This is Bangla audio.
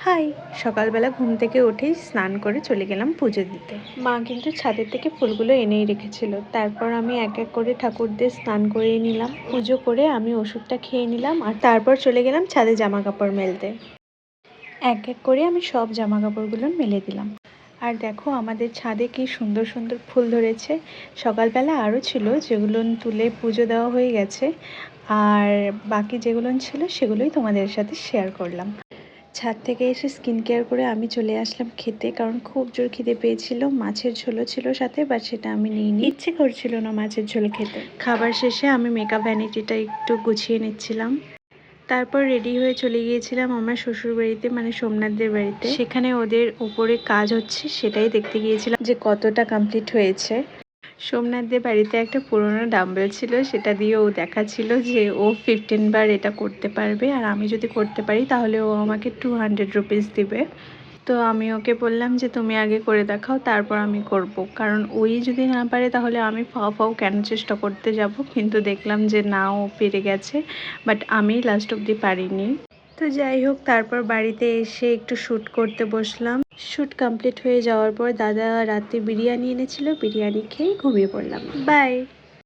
হাই, সকালবেলা ঘুম থেকে উঠেই স্নান করে চলে গেলাম পুজো দিতে। মা কিন্তু ছাদের থেকে ফুলগুলো এনেই রেখেছিল। তারপর আমি এক এক করে ঠাকুরদের স্নান করিয়ে নিলাম, পুজো করে আমি ওষুধটা খেয়ে নিলাম, আর তারপর চলে গেলাম ছাদে জামা কাপড় মেলতে। এক এক করে আমি সব জামা কাপড়গুলো মেলে দিলাম। আর দেখো আমাদের ছাদে কি সুন্দর সুন্দর ফুল ধরেছে। সকালবেলা আরও ছিল, যেগুলো তুলে পুজো দেওয়া হয়ে গেছে, আর বাকি যেগুলো ছিল সেগুলোই তোমাদের সাথে শেয়ার করলাম। ছাদ থেকে এসে স্কিন কেয়ার করে আমি চলে আসলাম খেতে, কারণ খুব জোর খিদে পেয়েছিল। মাছের ঝোলও ছিল সাথে, বাট সেটা আমি নিইনি, ইচ্ছে করছিল না মাছের ঝোল খেতে। খাবার শেষে আমি মেকআপ ভ্যানিটিটা একটু গুছিয়ে নিচ্ছিলাম। তারপর রেডি হয়ে চলে গিয়েছিলাম আমার শ্বশুর বাড়িতে, মানে সোমনাথদের বাড়িতে। সেখানে ওদের উপরে কাজ হচ্ছে, সেটাই দেখতে গিয়েছিলাম যে কতটা কমপ্লিট হয়েছে। সোমনাথদের বাড়িতে একটা পুরোনো ডাম্বেল ছিল, সেটা দিয়ে ও দেখাচ্ছিল যে ও 15 বার এটা করতে পারবে, আর আমি যদি করতে পারি তাহলে ও আমাকে 200 রুপিস দিবে। তো আমি ওকে বললাম যে তুমি আগে করে দেখাও, তারপর আমি করব, কারণ ওই যদি না পারে তাহলে আমি ফাও ফাও কেন চেষ্টা করতে যাব। কিন্তু দেখলাম যে না, ও পেরে গেছে, বাট আমি লাস্ট অবধি পারিনি। তো যাই হোক, তারপর বাড়িতে এসে একটু শ্যুট করতে বসলাম। শ্যুট কমপ্লিট হয়ে যাওয়ার পর দাদা রাতে বিরিয়ানি এনেছিল, বিরিয়ানি খেয়ে ঘুমিয়ে পড়লাম। বাই।